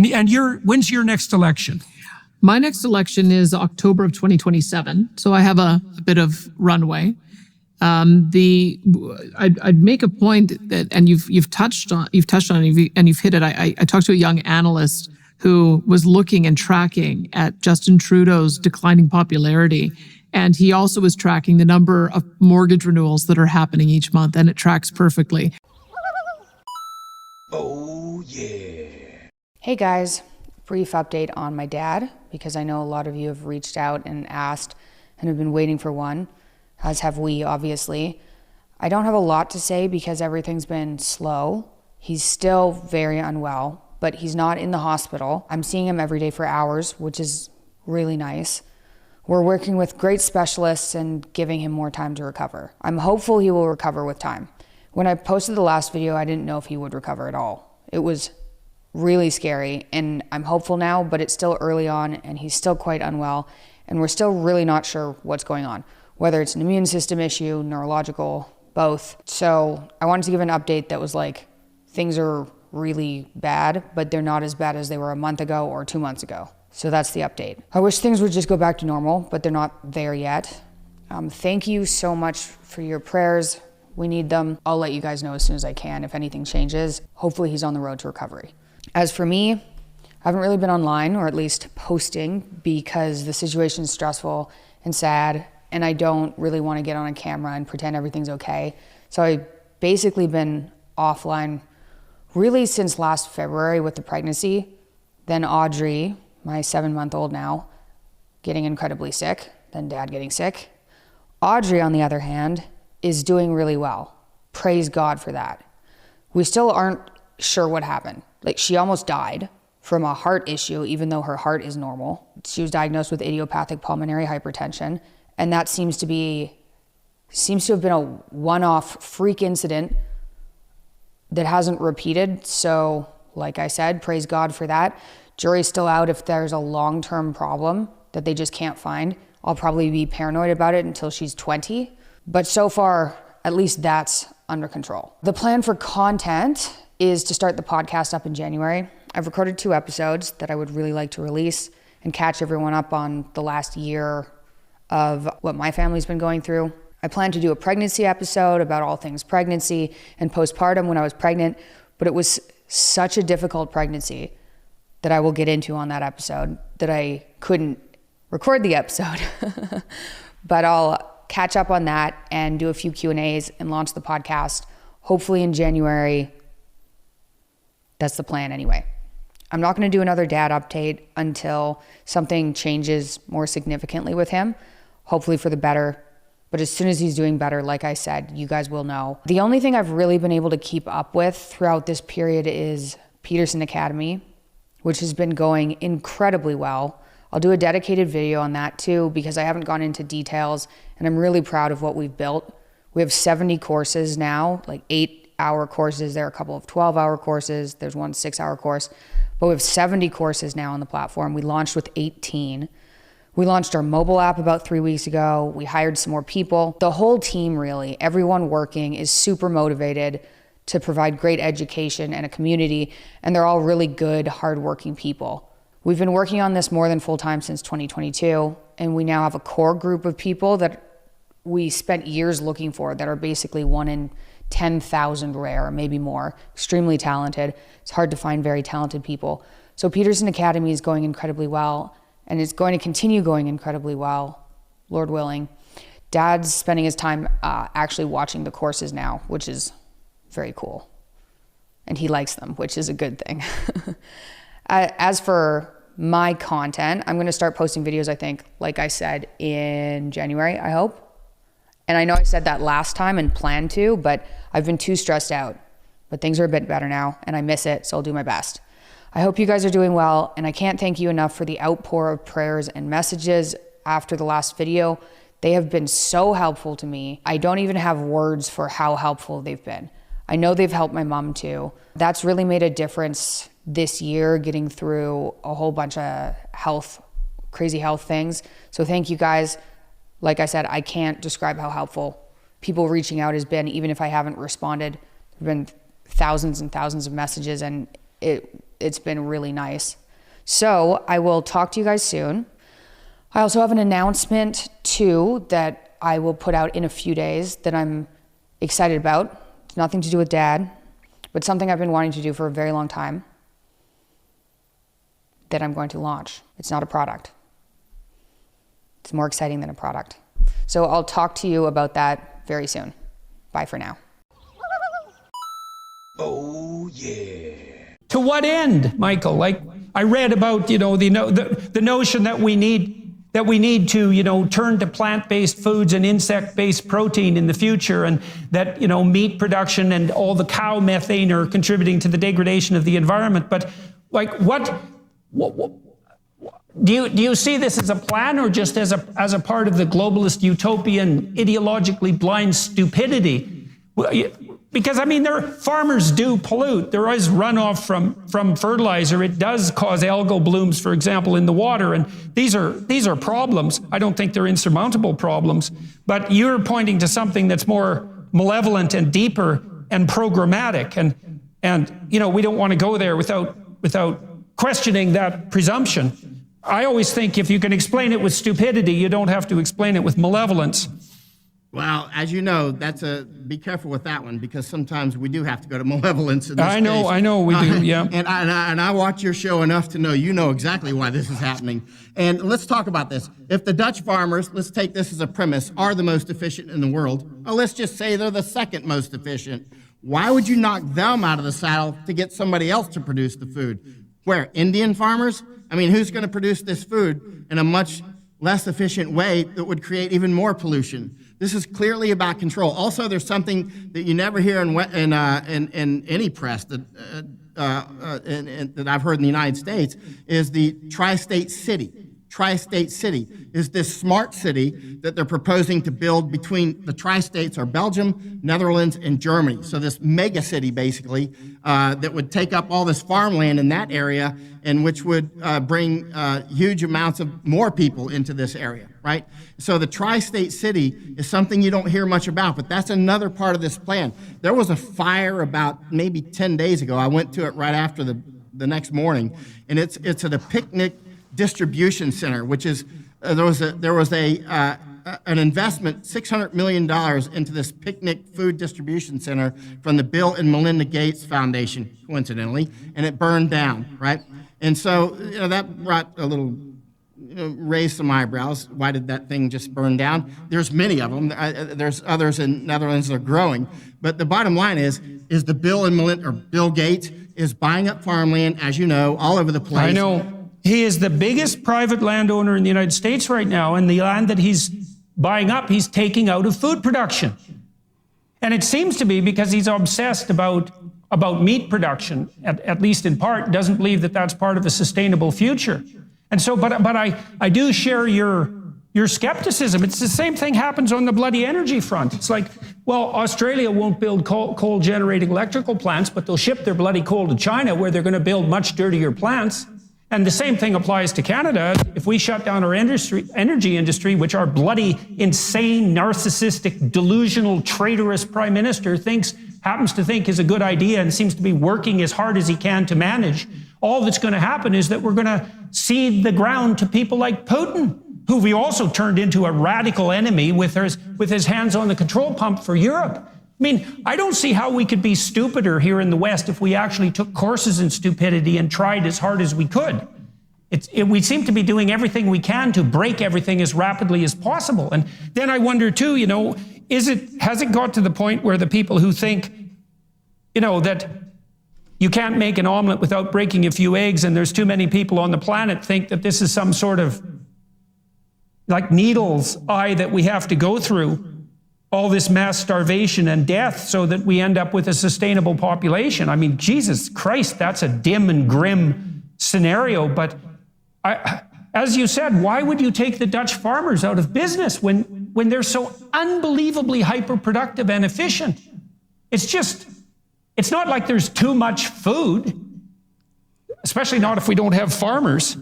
And when's your next election? My next election is October of 2027, so I have a bit of runway. I'd make a point that, and you've touched on it, and you've hit it. I talked to a young analyst who was looking and tracking at Justin Trudeau's declining popularity, and he also was tracking the number of mortgage renewals that are happening each month, and it tracks perfectly. Oh yeah. Hey guys, brief update on my dad, because I know a lot of you have reached out and asked and have been waiting for one, as have we, obviously. I don't have a lot to say because everything's been slow. He's still very unwell, but he's not in the hospital. I'm seeing him every day for hours, which is really nice. We're working with great specialists and giving him more time to recover. I'm hopeful he will recover with time. When I posted the last video, I didn't know if he would recover at all. It was really scary, and I'm hopeful now, but it's still early on and he's still quite unwell, and we're still really not sure what's going on, whether it's an immune system issue, neurological, both. So I wanted to give an update that was like, things are really bad, but they're not as bad as they were a month ago or 2 months ago. So that's the update. I wish things would just go back to normal, but they're not there yet. Thank you so much for your prayers. We need them. I'll let you guys know as soon as I can if anything changes. Hopefully he's on the road to recovery. As for me, I haven't really been online, or at least posting, because the situation is stressful and sad, and I don't really want to get on a camera and pretend everything's okay. So I've basically been offline really since last February with the pregnancy. Then Audrey, my 7-month-old now, getting incredibly sick, then Dad getting sick. Audrey, on the other hand, is doing really well. Praise God for that. We still aren't sure what happened. Like, she almost died from a heart issue, even though her heart is normal. She was diagnosed with idiopathic pulmonary hypertension, and that seems to have been a one-off freak incident that hasn't repeated. So, like I said, praise God for that. Jury's still out if there's a long-term problem that they just can't find. I'll probably be paranoid about it until she's 20. But so far, at least that's under control. The plan for content is to start the podcast up in January. I've recorded 2 episodes that I would really like to release and catch everyone up on the last year of what my family's been going through. I plan to do a pregnancy episode about all things pregnancy and postpartum when I was pregnant, but it was such a difficult pregnancy that I will get into on that episode that I couldn't record the episode. But I'll catch up on that and do a few Q&As and launch the podcast, hopefully in January. That's the plan anyway. I'm not going to do another dad update until something changes more significantly with him, hopefully for the better. But as soon as he's doing better, like I said, you guys will know. The only thing I've really been able to keep up with throughout this period is Peterson Academy, which has been going incredibly well. I'll do a dedicated video on that too, because I haven't gone into details, and I'm really proud of what we've built. We have 70 courses now, like 8-hour courses. There are a couple of 12-hour courses. There's one 6-hour course, but we have 70 courses now on the platform. We launched with 18. We launched our mobile app about 3 weeks ago. We hired some more people. The whole team, really, everyone working is super motivated to provide great education and a community, and they're all really good, hardworking people. We've been working on this more than full-time since 2022, and we now have a core group of people that we spent years looking for that are basically 1 in 10,000 rare, maybe more, extremely talented. It's hard to find very talented people. So Peterson Academy is going incredibly well, and it's going to continue going incredibly well, Lord willing. Dad's spending his time actually watching the courses now, which is very cool. And he likes them, which is a good thing. As for my content, I'm going to start posting videos, I think, like I said, in January, I hope. And I know I said that last time and planned to, but I've been too stressed out. But things are a bit better now, and I miss it, so I'll do my best. I hope you guys are doing well, and I can't thank you enough for the outpour of prayers and messages after the last video. They have been so helpful to me. I don't even have words for how helpful they've been. I know they've helped my mom too. That's really made a difference this year, getting through a whole bunch of crazy health things. So thank you guys. Like I said, I can't describe how helpful people reaching out has been, even if I haven't responded. There have been thousands and thousands of messages, and it's been really nice. So I will talk to you guys soon. I also have an announcement too that I will put out in a few days that I'm excited about. It's nothing to do with Dad, but something I've been wanting to do for a very long time that I'm going to launch. It's not a product. It's more exciting than a product. So I'll talk to you about that very soon. Bye for now. Oh yeah. To what end, Michael? Like, I read about, the notion that we need to, turn to plant-based foods and insect-based protein in the future, and that, meat production and all the cow methane are contributing to the degradation of the environment. But like, what do you see this as a plan, or just as a part of the globalist utopian, ideologically blind stupidity? Because farmers do pollute. There is runoff from fertilizer. It does cause algal blooms, for example, in the water. And these are problems. I don't think they're insurmountable problems. But you're pointing to something that's more malevolent and deeper and programmatic. And we don't want to go there without questioning that presumption. I always think if you can explain it with stupidity, you don't have to explain it with malevolence. Well, as you know, be careful with that one, because sometimes we do have to go to malevolence in this case. I know we do, yeah. And I watch your show enough to know you know exactly why this is happening. And let's talk about this. If the Dutch farmers, let's take this as a premise, are the most efficient in the world, or let's just say they're the second most efficient, why would you knock them out of the saddle to get somebody else to produce the food? Where, Indian farmers? Who's going to produce this food in a much less efficient way that would create even more pollution? This is clearly about control. Also, there's something that you never hear in any press that I've heard in the United States is the tri-state city. Tri-state city is this smart city that they're proposing to build between the tri-states are Belgium, Netherlands, and Germany. So this mega city, basically, that would take up all this farmland in that area, and which would bring huge amounts of more people into this area, right? So the tri-state city is something you don't hear much about, but that's another part of this plan. There was a fire about maybe 10 days ago. I went to it right after the next morning, and it's at a picnic distribution center, which is there was an investment, $600 million into this picnic food distribution center from the Bill and Melinda Gates Foundation, coincidentally, and it burned down, right? And so that brought a little, raised some eyebrows. Why did that thing just burn down? There's many of them. There's others in Netherlands that are growing. But the bottom line is the Bill and Melinda, or Bill Gates, is buying up farmland, as you know, all over the place. I know. He is the biggest private landowner in the United States right now, and the land that he's buying up, he's taking out of food production. And it seems to be because he's obsessed about meat production, at least in part, doesn't believe that that's part of a sustainable future. And so, but I do share your skepticism. It's the same thing happens on the bloody energy front. It's like, well, Australia won't build coal-generating electrical plants, but they'll ship their bloody coal to China, where they're going to build much dirtier plants. And the same thing applies to Canada. If we shut down our energy industry, which our bloody, insane, narcissistic, delusional, traitorous prime minister happens to think is a good idea and seems to be working as hard as he can to manage, all that's going to happen is that we're going to cede the ground to people like Putin, who we also turned into a radical enemy with his hands on the control pump for Europe. I don't see how we could be stupider here in the West if we actually took courses in stupidity and tried as hard as we could. We seem to be doing everything we can to break everything as rapidly as possible. And then I wonder too, has it got to the point where the people who think, that you can't make an omelet without breaking a few eggs, and there's too many people on the planet, think that this is some sort of like needle's eye that we have to go through, all this mass starvation and death, so that we end up with a sustainable population? Jesus Christ, that's a dim and grim scenario. But as you said, why would you take the Dutch farmers out of business when they're so unbelievably hyper-productive and efficient? It's not like there's too much food, especially not if we don't have farmers.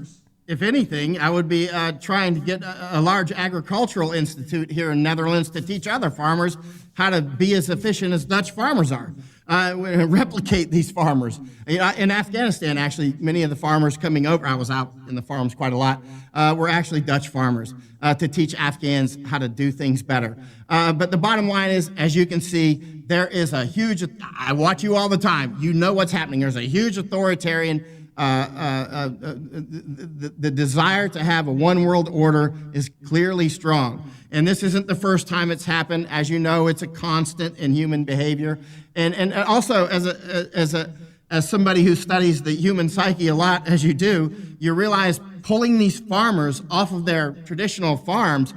If anything, I would be trying to get a large agricultural institute here in Netherlands to teach other farmers how to be as efficient as Dutch farmers are. replicate these farmers. You know, in Afghanistan, actually, many of the farmers coming over, I was out in the farms quite a lot, were actually Dutch farmers to teach Afghans how to do things better. But the bottom line is, as you can see, there is a huge, I watch you all the time, you know what's happening. There's a huge authoritarian, the desire to have a one world order is clearly strong. And this isn't the first time it's happened. As you know, it's a constant in human behavior. And also, as somebody who studies the human psyche a lot, as you do, you realize pulling these farmers off of their traditional farms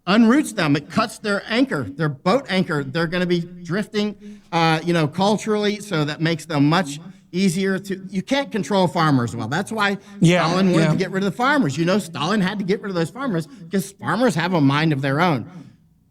unroots them. It cuts their anchor, their boat anchor. They're going to be drifting, culturally, so that makes them much easier to. You can't control farmers well. That's why Stalin wanted to get rid of the farmers. You know, Stalin had to get rid of those farmers because farmers have a mind of their own.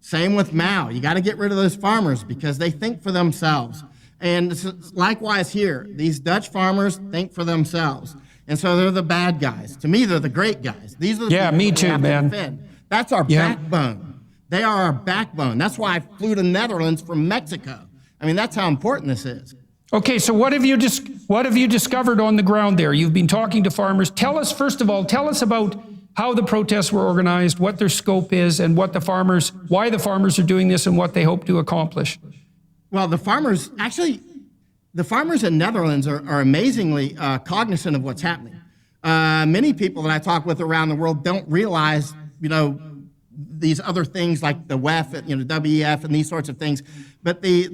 Same with Mao. You got to get rid of those farmers because they think for themselves. And likewise here, these Dutch farmers think for themselves. And so they're the bad guys. To me, they're the great guys. These are the people me that we too, have to man. defend. That's our backbone. They are our backbone. That's why I flew to Netherlands from Mexico. I mean, that's how important this is. Okay, so what have you discovered on the ground there? You've been talking to farmers. Tell us, first of all, about how the protests were organized, what their scope is, and why the farmers are doing this and what they hope to accomplish. Well, the farmers in Netherlands are amazingly cognizant of what's happening. Many people that I talk with around the world don't realize, these other things like the WEF, WEF and these sorts of things. But the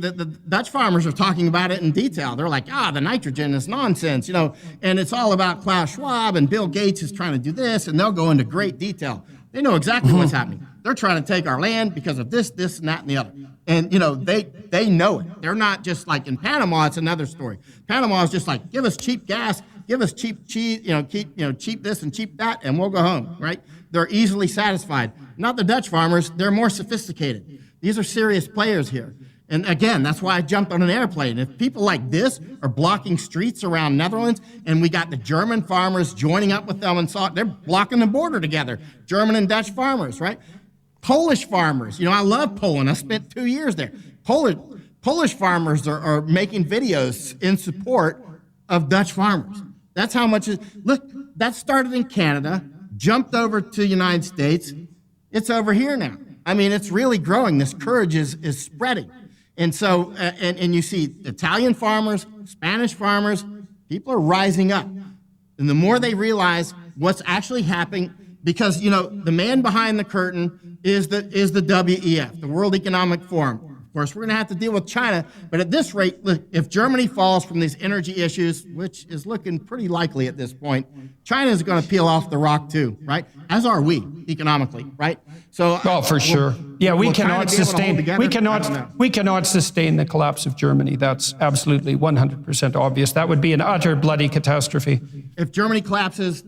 Dutch farmers are talking about it in detail. They're like, the nitrogen is nonsense, and it's all about Klaus Schwab and Bill Gates is trying to do this, and they'll go into great detail. They know exactly what's happening. They're trying to take our land because of this, and that, and the other. And, they know it. They're not just like in Panama, it's another story. Panama is just like, give us cheap gas, give us cheap cheese, cheap this and cheap that, and we'll go home, right? They're easily satisfied. Not the Dutch farmers, they're more sophisticated. These are serious players here. And again, that's why I jumped on an airplane. If people like this are blocking streets around Netherlands, and we got the German farmers joining up with them, and they're blocking the border together, German and Dutch farmers, right? Polish farmers, I love Poland. I spent 2 years there. Polish farmers are making videos in support of Dutch farmers. That's how much look, that started in Canada, jumped over to the United States. It's over here now. I mean, it's really growing. This courage is spreading. And so, and you see Italian farmers, Spanish farmers, people are rising up. And the more they realize what's actually happening, because, the man behind the curtain is the WEF, the World Economic Forum. Of course, we're going to have to deal with China, but at this rate, look, if Germany falls from these energy issues, which is looking pretty likely at this point, China is going to peel off the rock too, right? As are we economically, right? So, for sure. Yeah, we cannot sustain the collapse of Germany. That's absolutely 100% obvious. That would be an utter bloody catastrophe. If Germany collapses,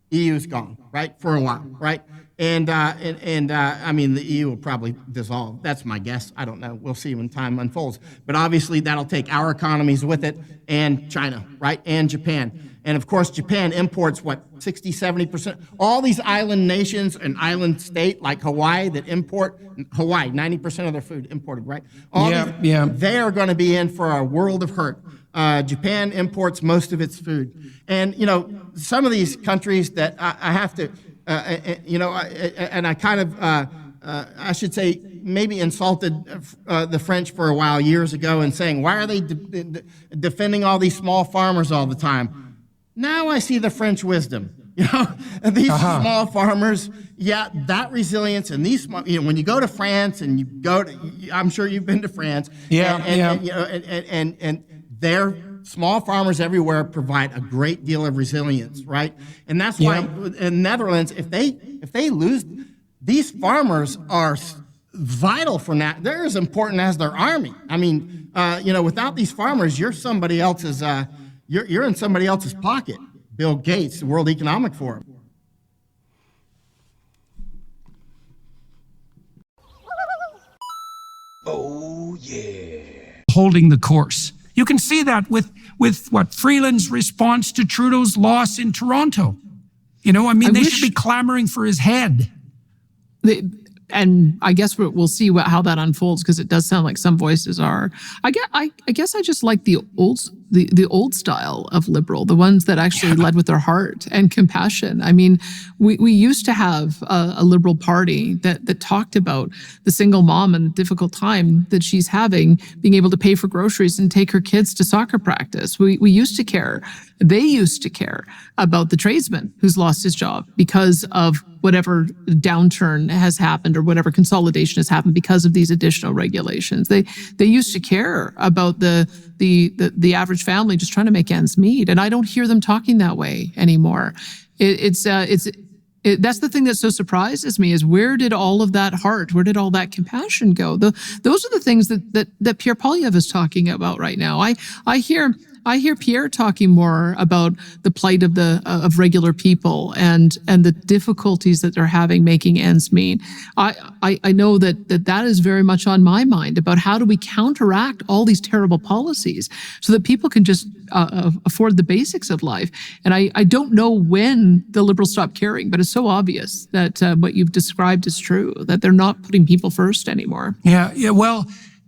EU's gone, right? For a while, right? And I mean, the EU will probably dissolve. That's my guess. I don't know. We'll see when time unfolds. But obviously, that'll take our economies with it, and China, right? And Japan. And of course, Japan imports, 60, 70%? All these island nations and island state like Hawaii that import, 90% of their food imported, right? They are going to be in for a world of hurt. Japan imports most of its food. And, some of these countries that I have to, and I kind of, I should say, maybe insulted the French for a while years ago and saying, why are they defending all these small farmers all the time? Now I see the French wisdom. These small farmers, that resilience, and these, when you go to France and you go to, I'm sure you've been to France, and their small farmers everywhere provide a great deal of resilience, right? And that's why in Netherlands, if they lose, these farmers are vital for that. They're as important as their army. I mean, without these farmers, you're somebody else's. You're in somebody else's pocket. Bill Gates, the World Economic Forum. Oh, yeah. Holding the course. You can see that with Freeland's response to Trudeau's loss in Toronto. They should be clamoring for his head. and I guess we'll see how that unfolds, because it does sound like some voices are. I guess I just like the old style of liberal, the ones that actually led with their heart and compassion. I mean, we used to have a liberal party that talked about the single mom and the difficult time that she's having, being able to pay for groceries and take her kids to soccer practice. We used to care. They used to care about the tradesman who's lost his job because of whatever downturn has happened or whatever consolidation has happened because of these additional regulations. They used to care about the average family just trying to make ends meet, and I don't hear them talking that way anymore. That's the thing that so surprises me, is where did all of that heart, where did all that compassion go? Those are the things that Pierre Poilievre is talking about right now. I hear Pierre talking more about the plight of regular people and the difficulties that they're having making ends meet. I know that is very much on my mind, about how do we counteract all these terrible policies so that people can just afford the basics of life. And I don't know when the Liberals stop caring, but it's so obvious that what you've described is true, that they're not putting people first anymore. Yeah. Well,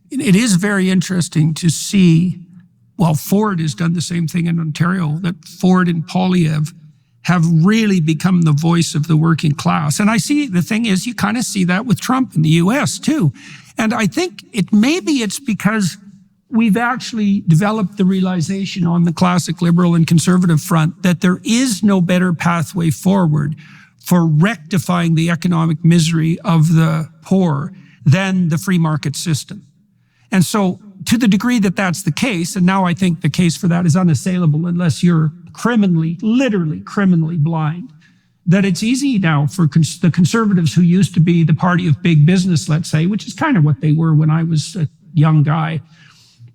it is very interesting to see. Well, Ford has done the same thing in Ontario, that Ford and Poilievre have really become the voice of the working class. And I see, the thing is, you kind of see that with Trump in the US too. And I think maybe it's because we've actually developed the realization on the classic liberal and conservative front that there is no better pathway forward for rectifying the economic misery of the poor than the free market system. And so, to the degree that that's the case, and now I think the case for that is unassailable unless you're literally criminally blind, that it's easy now for the conservatives, who used to be the party of big business, let's say, which is kind of what they were when I was a young guy,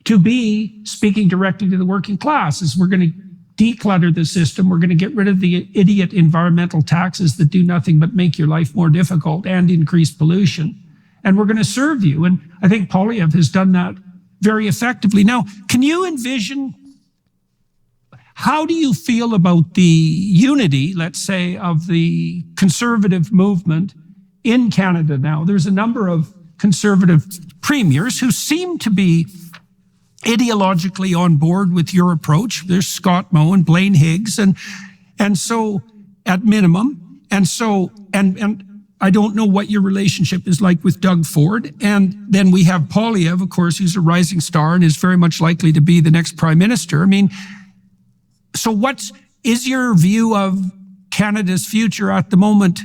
to be speaking directly to the working class. Is we're going to declutter the system, we're going to get rid of the idiot environmental taxes that do nothing but make your life more difficult and increase pollution, and we're going to serve you. And I think Poilievre has done that very effectively. Now, can you envision, how do you feel about the unity, let's say, of the conservative movement in Canada now? There's a number of conservative premiers who seem to be ideologically on board with your approach. There's Scott Moe and Blaine Higgs, and so at minimum, and I don't know what your relationship is like with Doug Ford. And then we have Poilievre, of course, who's a rising star and is very much likely to be the next prime minister. I mean, so is your view of Canada's future at the moment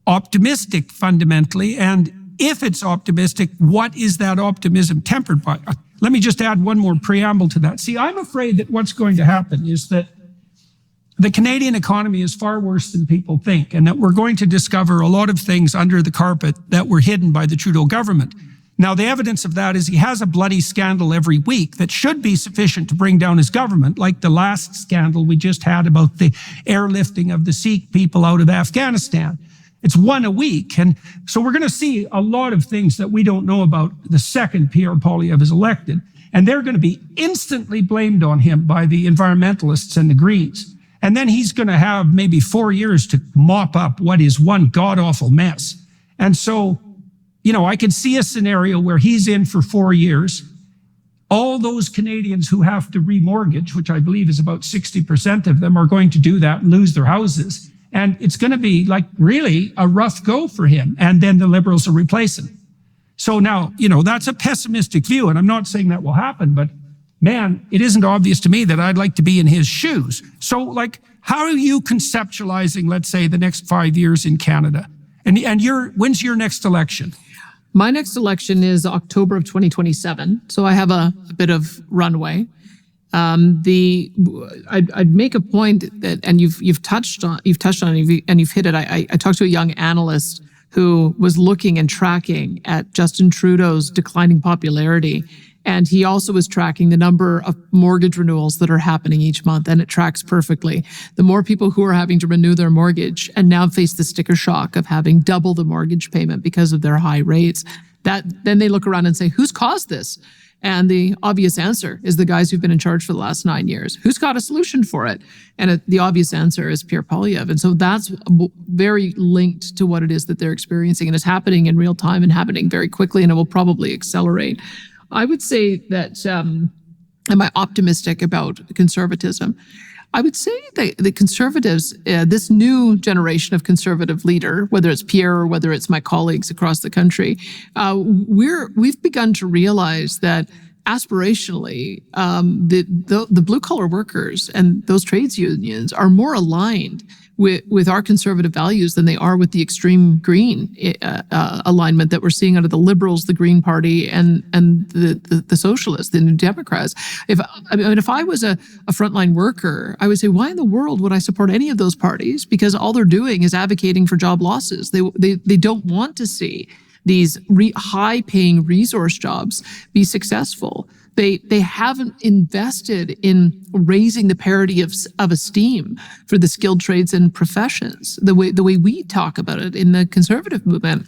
optimistic fundamentally? And if it's optimistic, what is that optimism tempered by? Let me just add one more preamble to that. See, I'm afraid that what's going to happen is that the Canadian economy is far worse than people think, and that we're going to discover a lot of things under the carpet that were hidden by the Trudeau government. Now, the evidence of that is he has a bloody scandal every week that should be sufficient to bring down his government, like the last scandal we just had about the airlifting of the Sikh people out of Afghanistan. It's one a week. And so we're going to see a lot of things that we don't know about the second Pierre Poilievre is elected. And they're going to be instantly blamed on him by the environmentalists and the Greens. And then he's going to have maybe 4 years to mop up what is one god-awful mess. And so, I could see a scenario where he's in for 4 years. All those Canadians who have to remortgage, which I believe is about 60% of them, are going to do that and lose their houses. And it's going to be like really a rough go for him. And then the Liberals will replace him. So now, that's a pessimistic view. And I'm not saying that will happen, but man, it isn't obvious to me that I'd like to be in his shoes. So, how are you conceptualizing, let's say, the next 5 years in Canada? And when's your next election? My next election is October of 2027, so I have a bit of runway. I'd make a point that, and you've touched on it, and you've hit it. I talked to a young analyst who was looking and tracking at Justin Trudeau's declining popularity. And he also was tracking the number of mortgage renewals that are happening each month, and it tracks perfectly. The more people who are having to renew their mortgage and now face the sticker shock of having double the mortgage payment because of their high rates, then they look around and say, who's caused this? And the obvious answer is the guys who've been in charge for the last 9 years. Who's got a solution for it? And the obvious answer is Pierre Poilievre. And so that's very linked to what it is that they're experiencing. And it's happening in real time and happening very quickly, and it will probably accelerate. I would say that, am I optimistic about conservatism? I would say that the Conservatives, this new generation of Conservative leader, whether it's Pierre or whether it's my colleagues across the country, we've begun to realize that aspirationally, the blue-collar workers and those trades unions are more aligned with our conservative values than they are with the extreme green alignment that we're seeing out of the Liberals, the Green Party, and the Socialists, the New Democrats. If I was a frontline worker, I would say, why in the world would I support any of those parties? Because all they're doing is advocating for job losses. They don't want to see these high-paying resource jobs be successful. They haven't invested in raising the parity of esteem for the skilled trades and professions the way we talk about it in the conservative movement.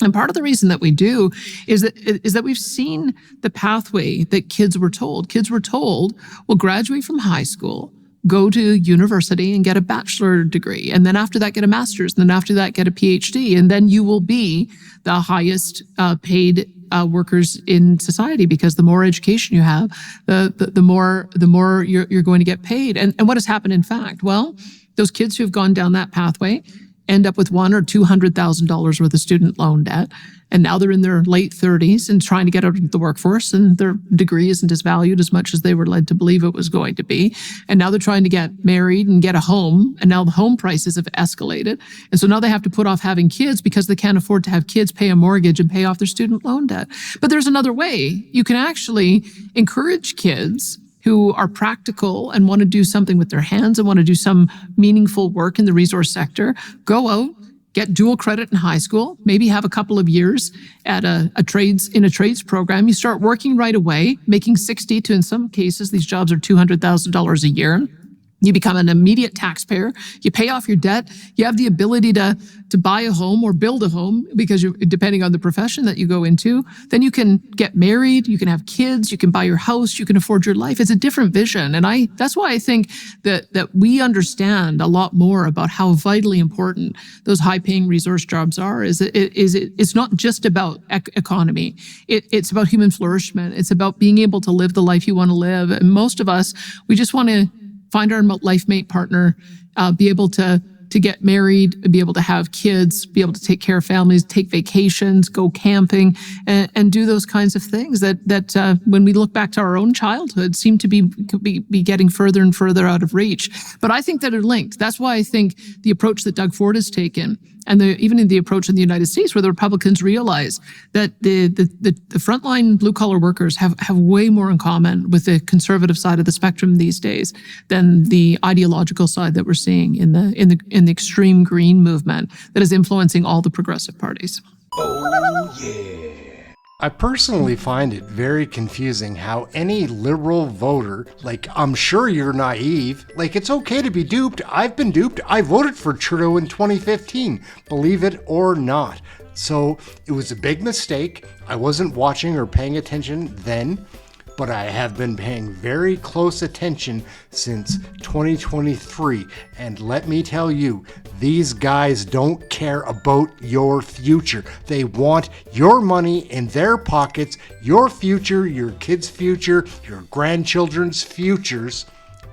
And part of the reason that we do is that we've seen the pathway that kids were told. Kids were told, well, graduate from high school, go to university and get a bachelor degree. And then after that, get a master's. And then after that, get a PhD. And then you will be the highest paid workers in society, because the more education you have, the more you're going to get paid. And what has happened, in fact? Well, those kids who've gone down that pathway end up with $100,000 or $200,000 worth of student loan debt. And now they're in their late 30s and trying to get out of the workforce, and their degree isn't as valued as much as they were led to believe it was going to be. And now they're trying to get married and get a home, and now the home prices have escalated. And so now they have to put off having kids because they can't afford to have kids, pay a mortgage, and pay off their student loan debt. But there's another way. You can actually encourage kids who are practical and want to do something with their hands and want to do some meaningful work in the resource sector. Go out, get dual credit in high school, maybe have a couple of years at a trades program. You start working right away, making 60 to, in some cases, these jobs are $200,000 a year. You become an immediate taxpayer. You pay off your debt. You have the ability to buy a home or build a home, because depending on the profession that you go into. Then you can get married. You can have kids. You can buy your house. You can afford your life. It's a different vision, and that's why I think that we understand a lot more about how vitally important those high-paying resource jobs are. It's not just about economy. It's about human flourishment. It's about being able to live the life you want to live. And most of us, we just want to find our life mate partner, be able to get married, be able to have kids, be able to take care of families, take vacations, go camping, and do those kinds of things that when we look back to our own childhood seem to be getting further and further out of reach. But I think that are linked. That's why I think the approach that Doug Ford has taken, and even in the approach in the United States, where the Republicans realize that the frontline blue-collar workers have way more in common with the conservative side of the spectrum these days than the ideological side that we're seeing in the extreme green movement that is influencing all the progressive parties. Oh, yeah. I personally find it very confusing how any liberal voter, I'm sure you're naive, it's okay to be duped. I've been duped. I voted for Trudeau in 2015, believe it or not. So it was a big mistake. I wasn't watching or paying attention then, but I have been paying very close attention since 2023. And let me tell you, these guys don't care about your future. They want your money in their pockets, your future, your kids' future, your grandchildren's futures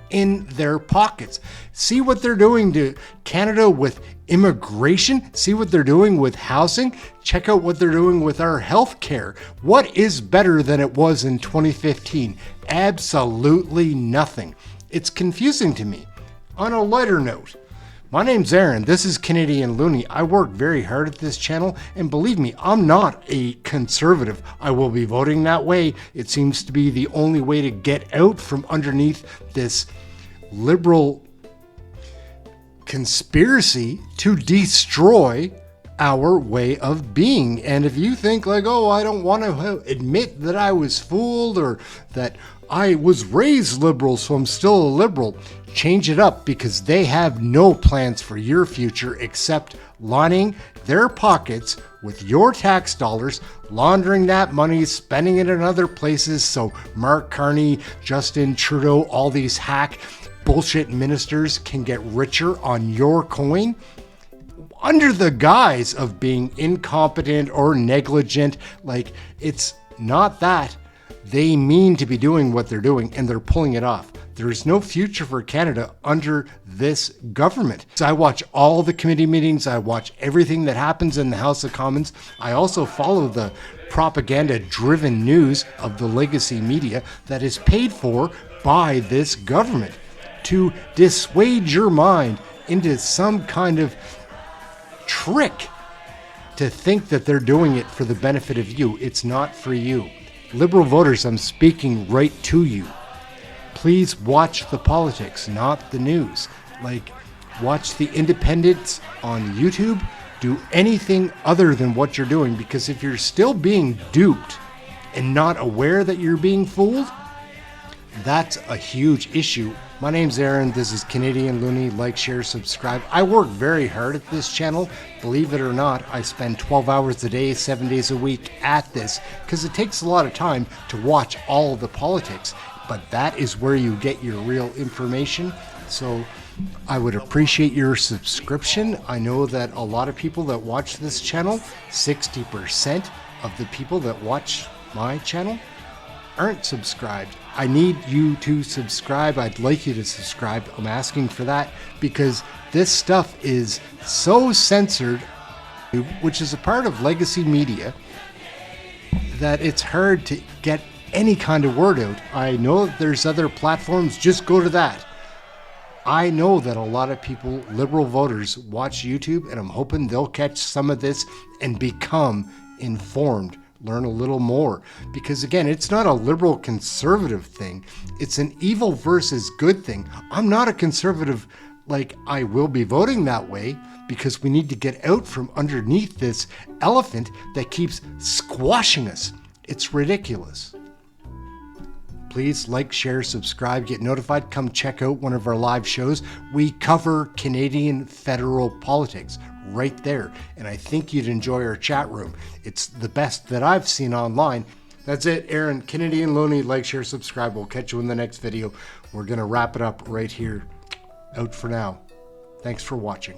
in their pockets. See what they're doing to Canada with immigration. See what they're doing with housing. Check out what they're doing with our health care. What is better than it was in 2015? Absolutely nothing. It's confusing to me. On a lighter note, my name's Aaron. This is Canadian Looney. I work very hard at this channel, and believe me, I'm not a conservative. I will be voting that way. It seems to be the only way to get out from underneath this liberal conspiracy to destroy our way of being. And if you think I don't want to admit that I was fooled, or that I was raised liberal, so I'm still a liberal, change it up, because they have no plans for your future except lining their pockets with your tax dollars, laundering that money, spending it in other places so Mark Carney, Justin Trudeau, all these hack bullshit ministers can get richer on your coin under the guise of being incompetent or negligent. Like, it's not that. They mean to be doing what they're doing, and they're pulling it off. There is no future for Canada under this government. So I watch all the committee meetings. I watch everything that happens in the House of Commons. I also follow the propaganda-driven news of the legacy media that is paid for by this government to dissuade your mind into some kind of trick to think that they're doing it for the benefit of you. It's not for you. Liberal voters, I'm speaking right to you. Please watch the politics, not the news. Like, watch the independents on YouTube. Do anything other than what you're doing, because if you're still being duped and not aware that you're being fooled, that's a huge issue. My name's Aaron. This is Canadian Loony. Like, share, subscribe. I work very hard at this channel. Believe it or not, I spend 12 hours a day, 7 days a week at this, because it takes a lot of time to watch all of the politics. But that is where you get your real information. So I would appreciate your subscription. I know that a lot of people that watch this channel, 60% of the people that watch my channel aren't subscribed. I need you to subscribe. I'd like you to subscribe. I'm asking for that because this stuff is so censored, which is a part of legacy media, that it's hard to get any kind of word out. I know that there's other platforms. Just go to that. I know that a lot of people, liberal voters, watch YouTube, and I'm hoping they'll catch some of this and become informed. Learn a little more, because again, it's not a liberal conservative thing. It's an evil versus good thing. I'm not a conservative. Like, I will be voting that way because we need to get out from underneath this elephant that keeps squashing us. It's ridiculous. Please like, share, subscribe, get notified. Come check out one of our live shows. We cover Canadian federal politics right there, and I think you'd enjoy our chat room. It's the best that I've seen online. That's it, Aaron, Canadian Loony. Like, share, subscribe. We'll catch you in the next video. We're gonna wrap it up right here. Out for now. Thanks for watching.